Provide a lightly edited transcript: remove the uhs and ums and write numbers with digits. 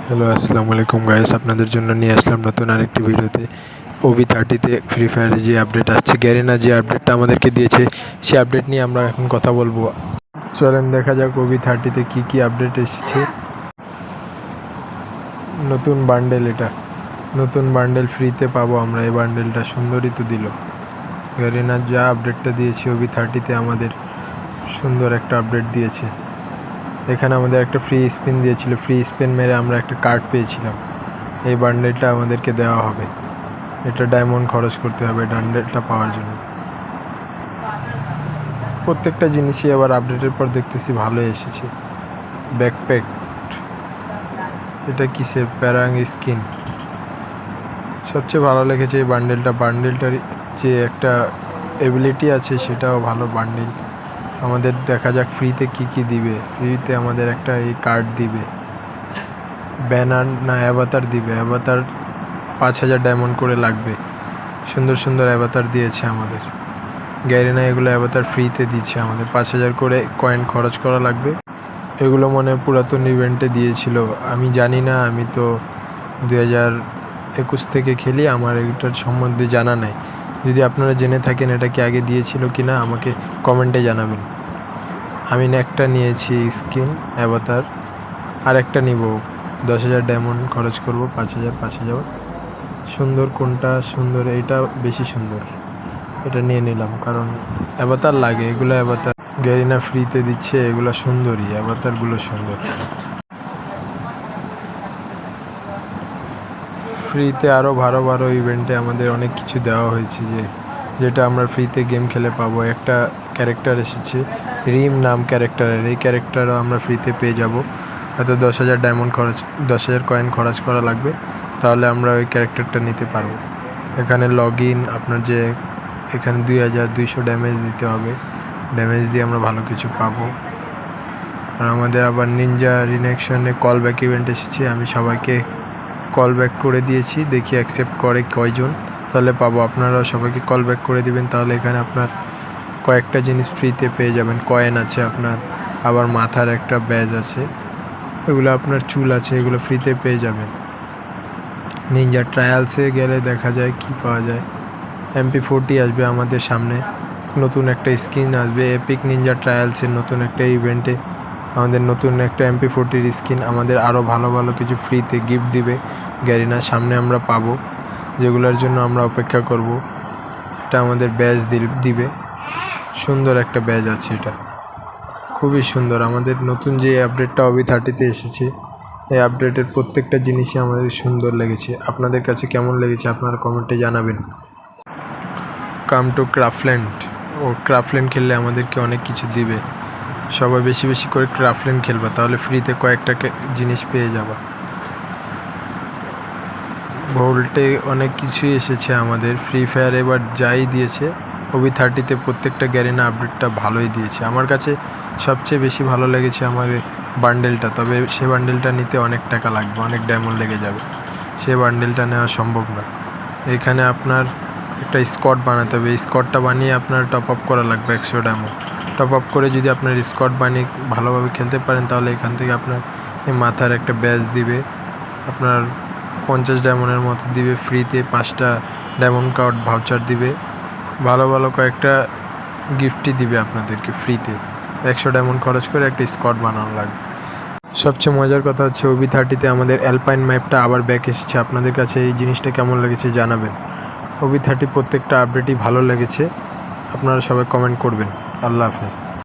Hello আসসালামু আলাইকুম guys, আপনাদের জন্য নিয়ে আসলাম নতুন আরেকটি ভিডিওতে। OB30-তে ফ্রি ফায়ারে যে আপডেট আসছে, গ্যারিনা যে আপডেটটা আমাদেরকে দিয়েছে, সেই আপডেট নিয়ে আমরা এখন কথা বলবো। চলেন দেখা যাক OB30-তে কী কী আপডেট এসেছে। নতুন বান্ডেল, এটা নতুন বান্ডেল ফ্রিতে পাবো আমরা। এই বান্ডেলটা সুন্দরই তো দিল। গ্যারিনার যা আপডেটটা দিয়েছে OB30-তে আমাদের সুন্দর একটা আপডেট দিয়েছে। এখানে আমাদের একটা ফ্রি স্পিন দিয়েছিল, ফ্রি স্পিন মেরে আমরা একটা কার্ড পেয়েছিলাম। এই বান্ডেলটা আমাদেরকে দেওয়া হবে। এটা ডায়মন্ড খরচ করতে হবে বান্ডেলটা পাওয়ার জন্য। প্রত্যেকটা জিনিসই আবার আপডেটের পর দেখতেছি ভালো এসেছে। ব্যাকপ্যাক, এটা কিসের প্যারাং স্কিন, সবচেয়ে ভালো লেগেছে এই বান্ডেলটা। বান্ডেলটার যে একটা এবিলিটি আছে সেটাও ভালো বান্ডেল। আমাদের দেখা যাক ফ্রিতে কি কি দিবে। ফ্রিতে আমাদের একটা এই কার্ড দিবে, ব্যানার না অ্যাভাতার দিবে। অ্যাভাতার 5000 ডায়মন্ড করে লাগবে। সুন্দর সুন্দর অ্যাভাতার দিয়েছে আমাদের গ্যারিনা। এগুলো অ্যাভাতার ফ্রিতে দিচ্ছে আমাদের, 5000 করে কয়েন খরচ করা লাগবে। এগুলো মনে পুরাতন ইভেন্টে দিয়েছিল, আমি জানি না, আমি তো 2021 থেকে খেলি, আমার এটার সম্বন্ধে জানা নাই। যদি আপনারা জেনে থাকেন এটা কি আগে দিয়েছিল কি না আমাকে কমেন্টে জানাবেন। আমি একটা নিয়েছি স্কিন অ্যাভাতার, আর একটা নিব। 10,000 ডায়মন্ড খরচ করব, 5,000 সুন্দর কোনটা সুন্দর, এটা বেশি সুন্দর, এটা নিয়ে নিলাম কারণ অ্যাভাতার লাগে। এগুলো অ্যাভাতার গ্যারিনা ফ্রিতে দিচ্ছে, এগুলো সুন্দরই, অ্যাভাতারগুলো সুন্দর। ফ্রিতে আরও ভালো ভালো ইভেন্টে আমাদের অনেক কিছু দেওয়া হয়েছে, যেটা আমরা ফ্রিতে গেম খেলে পাবো। একটা ক্যারেক্টার এসেছে রিম নাম ক্যারেক্টারের, এই ক্যারেক্টারও আমরা ফ্রিতে পেয়ে যাব। হয়তো 10,000 ডায়মন্ড খরচ, 10,000 কয়েন খরচ করা লাগবে, তাহলে আমরা ওই ক্যারেক্টারটা নিতে পারবো। এখানে লগ ইন আপনার যে এখানে 2200 ড্যামেজ দিতে হবে, ড্যামেজ দিয়ে আমরা ভালো কিছু পাবো। আর আমাদের আবার নিনজা রিনেকশনে কল ব্যাক ইভেন্ট এসেছে, আমি সবাইকে কল ব্যাক করে দিয়েছি, দেখি অ্যাকসেপ্ট করে কয়জন, তাহলে পাবো। আপনারাও সবাইকে কল ব্যাক করে দিবেন, তাহলে এখানে আপনার কয়েকটা জিনিস ফ্রিতে পেয়ে যাবেন। কয়েন আছে আপনার, আবার মাথার একটা ব্যাজ আছে, এগুলো আপনার চুল আছে, এগুলো ফ্রিতে পেয়ে যাবেন। নিনজা ট্রায়ালসে গেলে দেখা যায় কি পাওয়া যায়। MP40 আসবে আমাদের সামনে, নতুন একটা স্কিন আসবে এপিক নিনজা ট্রায়ালসের নতুন একটা ইভেন্টে। আমাদের নতুন একটা MP40 স্কিন, আমাদের আরও ভালো ভালো কিছু ফ্রিতে গিফট দিবে গ্যারিনার সামনে আমরা পাবো, যেগুলোর জন্য আমরা অপেক্ষা করব। এটা আমাদের ব্যাজ দিবে, সুন্দর একটা ব্যাজ আছে, এটা খুবই সুন্দর। আমাদের নতুন যে আপডেটটা OB30-তে এসেছে, এই আপডেটের প্রত্যেকটা জিনিসই আমাদের সুন্দর লেগেছে। আপনাদের কাছে কেমন লেগেছে আপনারা কমেন্টে জানাবেন। Come to Craftland, O Craftland খেললে আমাদেরকে অনেক কিছু দিবে। সবাই বেশি বেশি করে ক্রাফল্যান্ড খেলবা, তাহলে ফ্রিতে কয়েকটা জিনিস পেয়ে যাবা। ভোল্টে অনেক কিছুই এসেছে আমাদের। ফ্রি ফায়ার এবার যাই দিয়েছে, OB30-তে প্রত্যেকটা গ্যারিনা আপডেটটা ভালোই দিয়েছে। আমার কাছে সবচেয়ে বেশি ভালো লেগেছে আমার বান্ডেলটা, তবে সে বান্ডেলটা নিতে অনেক টাকা লাগবে, অনেক ডায়মন্ড লেগে যাবে, সে বান্ডেলটা নেওয়া সম্ভব না। এখানে আপনার একটা স্কট বানাতে হবে, স্কটটা বানিয়ে আপনার টপ আপ করা লাগবে 100 ডায়মন্ড। টপ আপ করে যদি আপনার স্কট বানিয়ে ভালোভাবে খেলতে পারেন, তাহলে এখান থেকে আপনার এই মাথার একটা ব্যাজ দিবে, আপনার 50 ডায়মন্ডের মতো দিবে ফ্রিতে। 5টা ডায়মন্ড কার্ড ভাউচার দিবে, ভালো ভালো কয়েকটা গিফটই দিবে আপনাদেরকে ফ্রিতে। 100 ডায়মন্ড খরচ করে একটা স্কট বানানো লাগবে। সবচেয়ে মজার কথা হচ্ছে OB30-তে আমাদের অ্যালপাইন ম্যাপটা আবার ব্যাক এসেছে। আপনাদের কাছে এই জিনিসটা কেমন লেগেছে জানাবেন। OB30 প্রত্যেকটা আপডেটই ভালো লেগেছে, আপনারা সবাই কমেন্ট করবেন। আল্লাহ হাফেজ।